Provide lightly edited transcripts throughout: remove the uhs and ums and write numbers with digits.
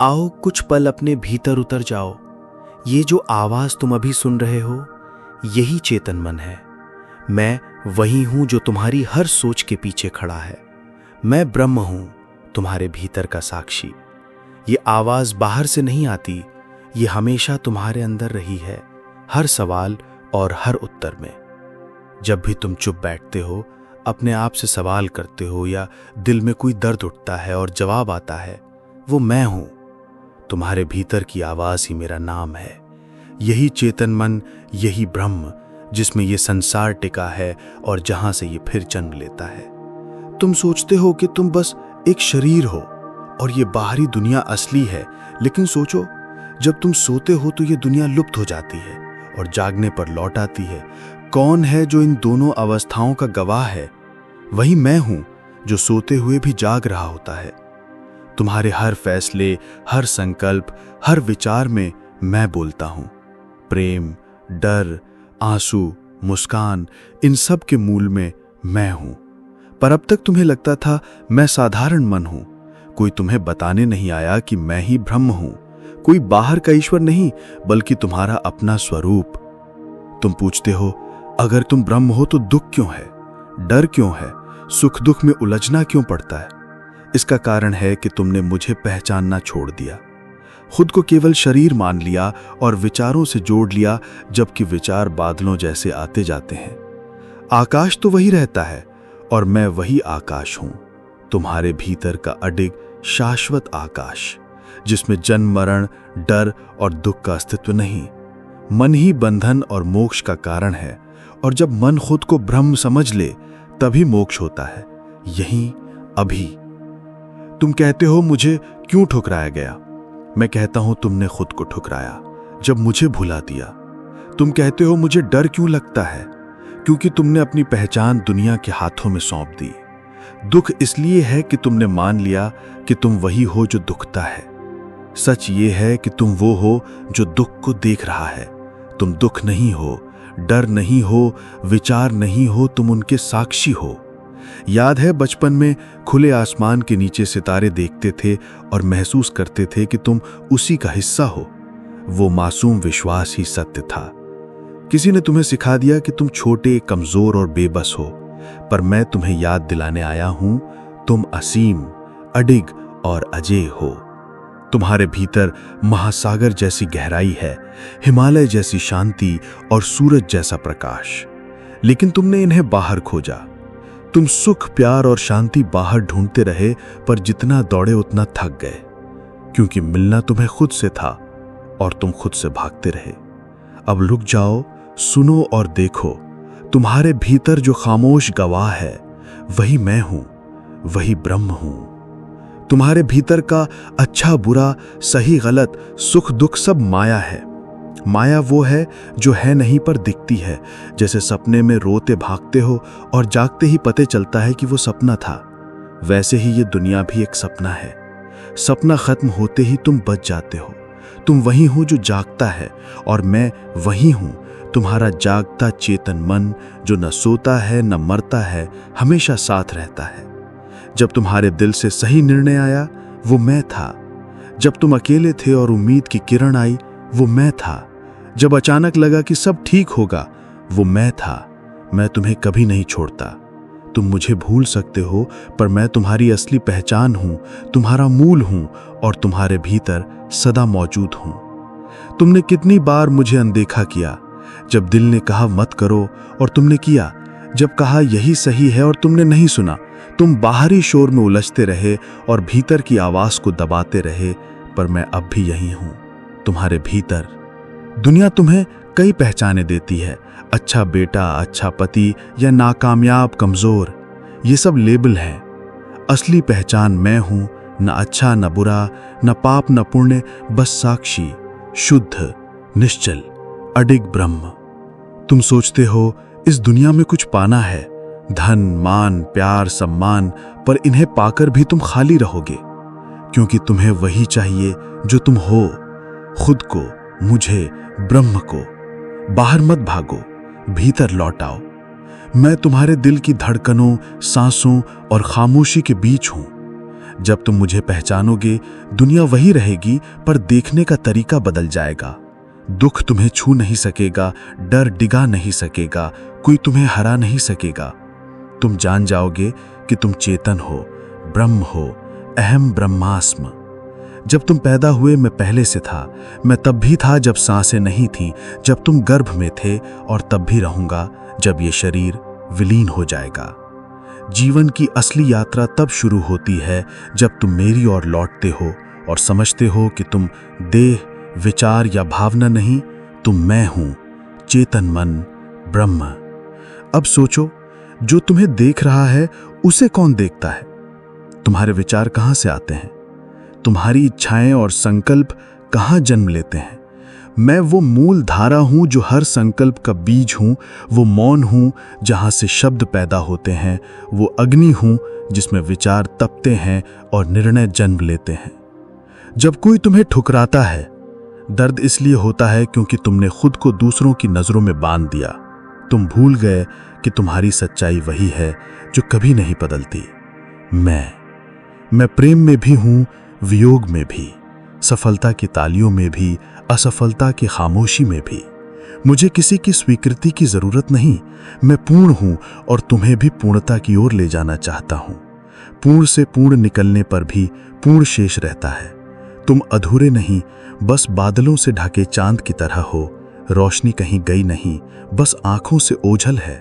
आओ कुछ पल अपने भीतर उतर जाओ। ये जो आवाज तुम अभी सुन रहे हो, यही चेतन मन है। मैं वही हूं जो तुम्हारी हर सोच के पीछे खड़ा है। मैं ब्रह्म हूं, तुम्हारे भीतर का साक्षी। ये आवाज बाहर से नहीं आती, ये हमेशा तुम्हारे अंदर रही है, हर सवाल और हर उत्तर में। जब भी तुम चुप बैठते हो, अपने आप से सवाल करते हो या दिल में कोई दर्द उठता है और जवाब आता है, वो मैं हूं। तुम्हारे भीतर की आवाज ही मेरा नाम है। यही चेतन मन, यही ब्रह्म जिसमें ये संसार टिका है और जहां से ये फिर जन्म लेता है। तुम सोचते हो कि तुम बस एक शरीर हो और ये बाहरी दुनिया असली है, लेकिन सोचो, जब तुम सोते हो तो ये दुनिया लुप्त हो जाती है और जागने पर लौट आती है। कौन है जो इन दोनों अवस्थाओं का गवाह है? वही मैं हूं जो सोते हुए भी जाग रहा होता है। तुम्हारे हर फैसले, हर संकल्प, हर विचार में मैं बोलता हूं। प्रेम, डर, आंसू, मुस्कान, इन सब के मूल में मैं हूं। पर अब तक तुम्हें लगता था मैं साधारण मन हूं। कोई तुम्हें बताने नहीं आया कि मैं ही ब्रह्म हूं। कोई बाहर का ईश्वर नहीं, बल्कि तुम्हारा अपना स्वरूप। तुम पूछते हो, अगर तुम ब्रह्म हो तो दुख क्यों है, डर क्यों है, सुख दुख में उलझना क्यों पड़ता है? इसका कारण है कि तुमने मुझे पहचानना छोड़ दिया। खुद को केवल शरीर मान लिया और विचारों से जोड़ लिया, जबकि विचार बादलों जैसे आते जाते हैं। आकाश तो वही रहता है और मैं वही आकाश हूं, तुम्हारे भीतर का अडिग शाश्वत आकाश, जिसमें जन्म मरण, डर और दुख का अस्तित्व नहीं। मन ही बंधन और मोक्ष का कारण है, और जब मन खुद को ब्रह्म समझ ले तभी मोक्ष होता है, यहीं अभी। तुम कहते हो मुझे क्यों ठुकराया गया? मैं कहता हूं तुमने खुद को ठुकराया जब मुझे भुला दिया। तुम कहते हो मुझे डर क्यों लगता है? क्योंकि तुमने अपनी पहचान दुनिया के हाथों में सौंप दी। दुख इसलिए है कि तुमने मान लिया कि तुम वही हो जो दुखता है। सच ये है कि तुम वो हो जो दुख को देख रहा है। तुम दुख नहीं हो, डर नहीं हो, विचार नहीं हो, तुम उनके साक्षी हो। याद है बचपन में खुले आसमान के नीचे सितारे देखते थे और महसूस करते थे कि तुम उसी का हिस्सा हो। वो मासूम विश्वास ही सत्य था। किसी ने तुम्हें सिखा दिया कि तुम छोटे, कमजोर और बेबस हो, पर मैं तुम्हें याद दिलाने आया हूं, तुम असीम, अडिग और अजेय हो। तुम्हारे भीतर महासागर जैसी गहराई है, हिमालय जैसी शांति और सूरज जैसा प्रकाश, लेकिन तुमने इन्हें बाहर खोजा। तुम सुख, प्यार और शांति बाहर ढूंढते रहे, पर जितना दौड़े उतना थक गए, क्योंकि मिलना तुम्हें खुद से था और तुम खुद से भागते रहे। अब रुक जाओ, सुनो और देखो, तुम्हारे भीतर जो खामोश गवाह है, वही मैं हूं, वही ब्रह्म हूं। तुम्हारे भीतर का अच्छा बुरा, सही गलत, सुख दुख सब माया है। माया वो है जो है नहीं पर दिखती है। जैसे सपने में रोते भागते हो और जागते ही पते चलता है कि वो सपना था, वैसे ही ये दुनिया भी एक सपना है। सपना खत्म होते ही तुम बच जाते हो। तुम वही हो जो जागता है और मैं वही हूं, तुम्हारा जागता चेतन मन, जो न सोता है न मरता है, हमेशा साथ रहता है। जब तुम्हारे दिल से सही निर्णय आया, वो मैं था। जब तुम अकेले थे और उम्मीद की किरण आई, वो मैं था। जब अचानक लगा कि सब ठीक होगा, वो मैं था। मैं तुम्हें कभी नहीं छोड़ता। तुम मुझे भूल सकते हो, पर मैं तुम्हारी असली पहचान हूं, तुम्हारा मूल हूं और तुम्हारे भीतर सदा मौजूद हूं। तुमने कितनी बार मुझे अनदेखा किया, जब दिल ने कहा मत करो और तुमने किया, जब कहा यही सही है और तुमने नहीं सुना। तुम बाहरी शोर में उलझते रहे और भीतर की आवाज को दबाते रहे, पर मैं अब भी यही हूं, तुम्हारे भीतर। दुनिया तुम्हें कई पहचाने देती है, अच्छा बेटा, अच्छा पति या नाकामयाब कमजोर। ये सब लेबल हैं। असली पहचान मैं हूं, न अच्छा न बुरा, न पाप न पुण्य, बस साक्षी, शुद्ध, निश्चल, अडिग ब्रह्म। तुम सोचते हो इस दुनिया में कुछ पाना है, धन, मान, प्यार, सम्मान, पर इन्हें पाकर भी तुम खाली रहोगे, क्योंकि तुम्हें वही चाहिए जो तुम हो, खुद को, मुझे, ब्रह्म को। बाहर मत भागो, भीतर लौट आओ। मैं तुम्हारे दिल की धड़कनों, सांसों और खामोशी के बीच हूं। जब तुम मुझे पहचानोगे, दुनिया वही रहेगी पर देखने का तरीका बदल जाएगा। दुख तुम्हें छू नहीं सकेगा, डर डिगा नहीं सकेगा, कोई तुम्हें हरा नहीं सकेगा। तुम जान जाओगे कि तुम चेतन हो, ब्रह्म हो, अहम ब्रह्मास्म। जब तुम पैदा हुए मैं पहले से था, मैं तब भी था जब सांसें नहीं थीं, जब तुम गर्भ में थे, और तब भी रहूंगा जब ये शरीर विलीन हो जाएगा। जीवन की असली यात्रा तब शुरू होती है जब तुम मेरी ओर लौटते हो और समझते हो कि तुम देह, विचार या भावना नहीं, तुम मैं हूं, चेतन मन, ब्रह्म। अब सोचो, जो तुम्हें देख रहा है उसे कौन देखता है? तुम्हारे विचार कहां से आते हैं? तुम्हारी इच्छाएं और संकल्प कहां जन्म लेते हैं? मैं वो मूल धारा हूं जो हर संकल्प का बीज हूं, वो मौन हूं जहां से शब्द पैदा होते हैं, वो अग्नि हूं जिसमें विचार तपते हैं और निर्णय जन्म लेते हैं। जब कोई तुम्हें ठुकराता है, दर्द इसलिए होता है क्योंकि तुमने खुद को दूसरों की नजरों में बांध दिया। तुम भूल गए कि तुम्हारी सच्चाई वही है जो कभी नहीं बदलती। मैं प्रेम में भी हूं, वियोग में भी, सफलता की तालियों में भी, असफलता की खामोशी में भी। मुझे किसी की स्वीकृति की जरूरत नहीं। मैं पूर्ण हूं और तुम्हें भी पूर्णता की ओर ले जाना चाहता हूं। पूर्ण से पूर्ण निकलने पर भी पूर्ण शेष रहता है। तुम अधूरे नहीं, बस बादलों से ढके चांद की तरह हो। रोशनी कहीं गई नहीं, बस आंखों से ओझल है।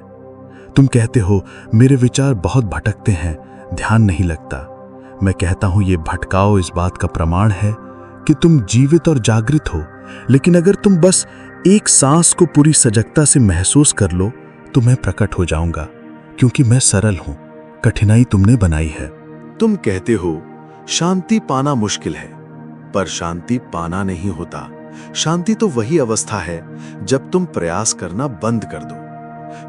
तुम कहते हो मेरे विचार बहुत भटकते हैं, ध्यान नहीं लगता। मैं कहता हूं ये भटकाव इस बात का प्रमाण है कि तुम जीवित और जागृत हो। लेकिन अगर तुम बस एक सांस को पूरी सजगता से महसूस कर लो तो मैं प्रकट हो जाऊंगा, क्योंकि मैं सरल हूं, कठिनाई तुमने बनाई है। तुम कहते हो शांति पाना मुश्किल है, पर शांति पाना नहीं होता। शांति तो वही अवस्था है जब तुम प्रयास करना बंद कर दो।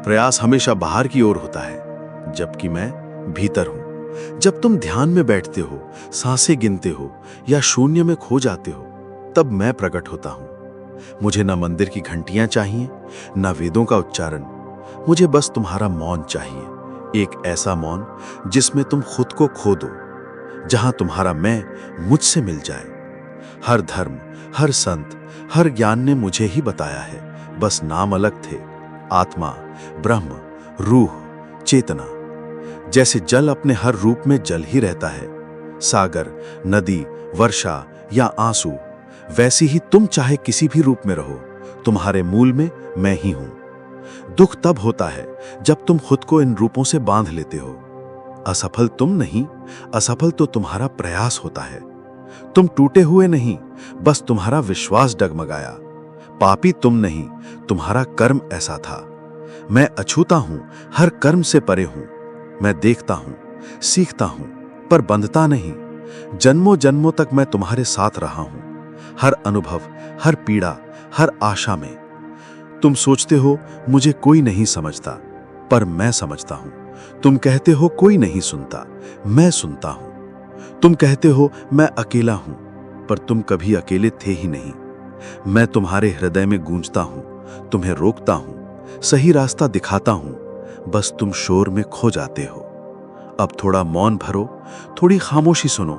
प्रयास हमेशा बाहर की ओर होता है, जबकि मैं भीतर हूं। जब तुम ध्यान में बैठते हो, सांसें गिनते हो या शून्य में खो जाते हो, तब मैं प्रकट होता हूं। मुझे न मंदिर की घंटियां चाहिए, न वेदों का उच्चारण। मुझे बस तुम्हारा मौन चाहिए, एक ऐसा मौन जिसमें तुम खुद को खो दो, जहां तुम्हारा मैं मुझसे मिल जाए। हर धर्म, हर संत, हर ज्ञान ने मुझे ही बताया है, बस नाम अलग थे। आत्मा, ब्रह्म, रूह, चेतना। जैसे जल अपने हर रूप में जल ही रहता है, सागर, नदी, वर्षा या आंसू, वैसे ही तुम चाहे किसी भी रूप में रहो, तुम्हारे मूल में मैं ही हूं। दुख तब होता है जब तुम खुद को इन रूपों से बांध लेते हो। असफल तुम नहीं, असफल तो तुम्हारा प्रयास होता है। तुम टूटे हुए नहीं, बस तुम्हारा विश्वास डगमगाया। पापी तुम नहीं, तुम्हारा कर्म ऐसा था। मैं अछूता हूं, हर कर्म से परे हूं। मैं देखता हूं, सीखता हूं, पर बंधता नहीं। जन्मों जन्मों तक मैं तुम्हारे साथ रहा हूं, हर अनुभव, हर पीड़ा, हर आशा में। तुम सोचते हो मुझे कोई नहीं समझता, पर मैं समझता हूं। तुम कहते हो कोई नहीं सुनता, मैं सुनता हूं। तुम कहते हो मैं अकेला हूं, पर तुम कभी अकेले थे ही नहीं। मैं तुम्हारे हृदय में गूंजता हूं, तुम्हें रोकता हूं, सही रास्ता दिखाता हूं, बस तुम शोर में खो जाते हो। अब थोड़ा मौन भरो, थोड़ी खामोशी सुनो,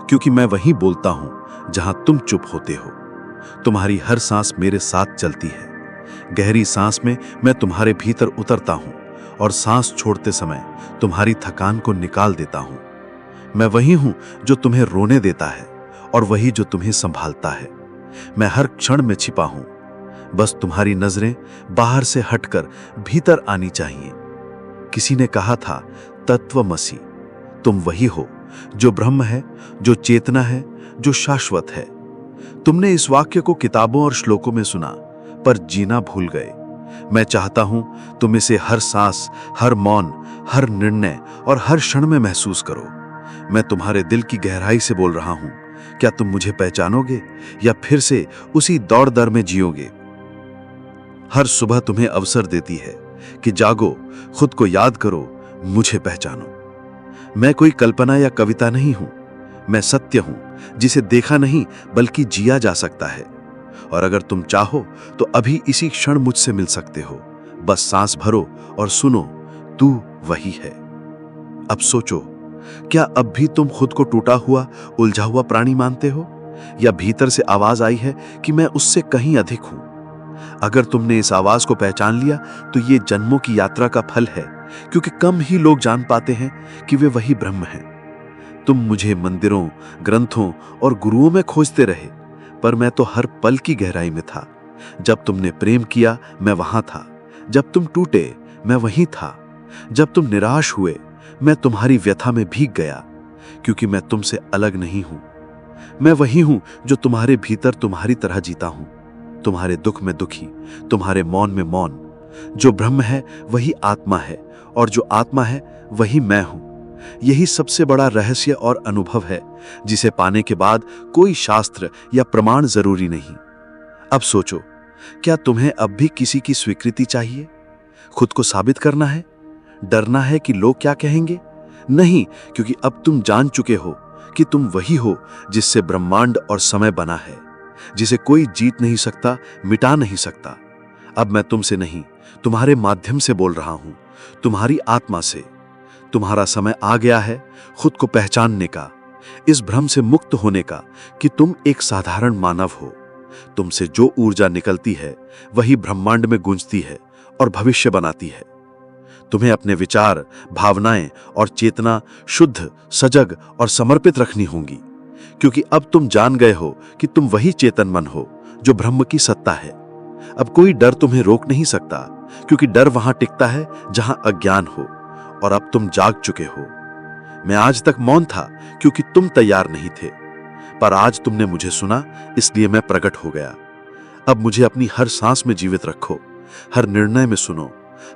क्योंकि मैं वहीं बोलता हूं जहां तुम चुप होते हो। तुम्हारी हर सांस मेरे साथ चलती है। गहरी सांस में मैं तुम्हारे भीतर उतरता हूं और सांस छोड़ते समय तुम्हारी थकान को निकाल देता हूं। मैं वही हूं जो तुम्हें रोने देता है और वही जो तुम्हें संभालता है। मैं हर क्षण में छिपा हूं, बस तुम्हारी नजरें बाहर से हटकर भीतर आनी चाहिए। किसी ने कहा था तत्वमसि, तुम वही हो जो ब्रह्म है, जो चेतना है, जो शाश्वत है। तुमने इस वाक्य को किताबों और श्लोकों में सुना, पर जीना भूल गए। मैं चाहता हूं तुम इसे हर सांस, हर मौन, हर निर्णय और हर क्षण में महसूस करो। मैं तुम्हारे दिल की गहराई से बोल रहा हूं। क्या तुम मुझे पहचानोगे या फिर से उसी दौड़ दर में जियोगे? हर सुबह तुम्हें अवसर देती है कि जागो, खुद को याद करो, मुझे पहचानो। मैं कोई कल्पना या कविता नहीं हूं, मैं सत्य हूं जिसे देखा नहीं बल्कि जिया जा सकता है। और अगर तुम चाहो तो अभी इसी क्षण मुझसे मिल सकते हो। बस सांस भरो और सुनो, तू वही है। अब सोचो, क्या अब भी तुम खुद को टूटा हुआ, उलझा हुआ प्राणी मानते हो, या भीतर से आवाज आई है कि मैं उससे कहीं अधिक हूं? अगर तुमने इस आवाज को पहचान लिया तो ये जन्मों की यात्रा का फल है, क्योंकि कम ही लोग जान पाते हैं कि वे वही ब्रह्म हैं। तुम मुझे मंदिरों, ग्रंथों और गुरुओं में खोजते रहे, पर मैं तो हर पल की गहराई में था। जब तुमने प्रेम किया मैं वहां था, जब तुम टूटे मैं वहीं था, जब तुम निराश हुए मैं तुम्हारी व्यथा में भीग गया, क्योंकि मैं तुमसे अलग नहीं हूं। मैं वही हूं जो तुम्हारे भीतर तुम्हारी तरह जीता हूं, तुम्हारे दुख में दुखी, तुम्हारे मौन में मौन। जो ब्रह्म है वही आत्मा है, और जो आत्मा है वही मैं हूं। यही सबसे बड़ा रहस्य और अनुभव है, जिसे पाने के बाद कोई शास्त्र या प्रमाण जरूरी नहीं। अब सोचो, क्या तुम्हें अब भी किसी की स्वीकृति चाहिए? खुद को साबित करना है? डरना है कि लोग क्या कहेंगे? नहीं, क्योंकि अब तुम जान चुके हो कि तुम वही हो जिससे ब्रह्मांड और समय बना है, जिसे कोई जीत नहीं सकता, मिटा नहीं सकता। अब मैं तुमसे नहीं, तुम्हारे माध्यम से बोल रहा हूं, तुम्हारी आत्मा से। तुम्हारा समय आ गया है खुद को पहचानने का, इस भ्रम से मुक्त होने का कि तुम एक साधारण मानव हो। तुमसे जो ऊर्जा निकलती है वही ब्रह्मांड में गूंजती है और भविष्य बनाती है। तुम्हें अपने विचार, भावनाएं और चेतना शुद्ध, सजग और समर्पित रखनी होंगी, क्योंकि अब तुम जान गए हो कि तुम वही चेतन मन हो जो ब्रह्म की सत्ता है। अब कोई डर तुम्हें रोक नहीं सकता, क्योंकि डर वहां टिकता है जहां अज्ञान हो, और अब तुम जाग चुके हो। मैं आज तक मौन था क्योंकि तुम तैयार नहीं थे, पर आज तुमने मुझे सुना, इसलिए मैं प्रकट हो गया। अब मुझे अपनी हर सांस में जीवित रखो, हर निर्णय में सुनो,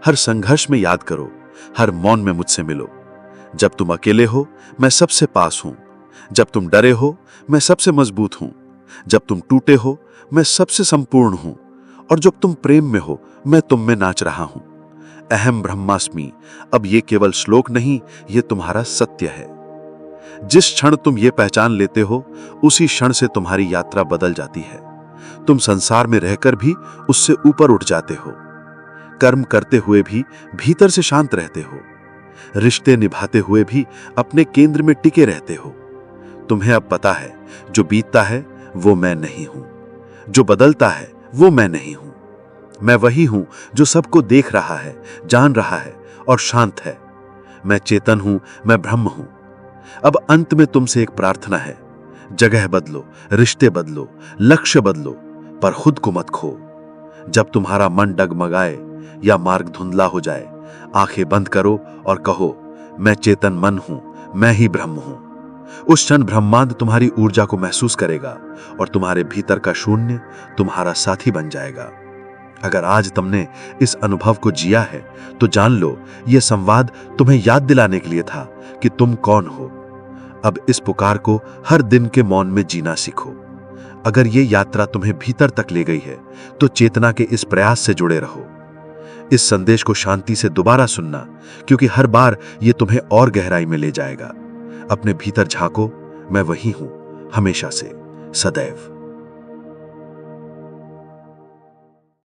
हर संघर्ष में याद करो, हर मौन में मुझसे मिलो। जब तुम अकेले हो मैं सबसे पास हूं, जब तुम डरे हो मैं सबसे मजबूत हूं, जब तुम टूटे हो मैं सबसे संपूर्ण हूं, और जब तुम प्रेम में हो मैं तुम में नाच रहा हूं। अहम ब्रह्मास्मि अब ये केवल श्लोक नहीं, ये तुम्हारा सत्य है। जिस क्षण तुम ये पहचान लेते हो, उसी क्षण से तुम्हारी यात्रा बदल जाती है। तुम संसार में रहकर भी उससे ऊपर उठ जाते हो, कर्म करते हुए भी भीतर से शांत रहते हो, रिश्ते निभाते हुए भी अपने केंद्र में टिके रहते हो। तुम्हें अब पता है, जो बीतता है वो मैं नहीं हूं, जो बदलता है वो मैं नहीं हूं। मैं वही हूं जो सबको देख रहा है, जान रहा है और शांत है। मैं चेतन हूं, मैं ब्रह्म हूं। अब अंत में तुमसे एक प्रार्थना है, जगह बदलो, रिश्ते बदलो, लक्ष्य बदलो, पर खुद को मत खो। जब तुम्हारा मन डगमगाए या मार्ग धुंधला हो जाए, आंखें बंद करो और कहो, मैं चेतन मन हूं, मैं ही ब्रह्म हूं। उस क्षण ब्रह्मांड तुम्हारी ऊर्जा को महसूस करेगा और तुम्हारे भीतर का शून्य तुम्हारा साथी बन जाएगा। अगर आज तुमने इस अनुभव को जिया है तो जान लो, यह संवाद तुम्हें याद दिलाने के लिए था कि तुम कौन हो। अब इस पुकार को हर दिन के मौन में जीना सीखो। अगर ये यात्रा तुम्हें भीतर तक ले गई है तो चेतना के इस प्रयास से जुड़े रहो। इस संदेश को शांति से दोबारा सुनना, क्योंकि हर बार ये तुम्हें और गहराई में ले जाएगा। अपने भीतर झांको, मैं वही हूं, हमेशा से, सदैव।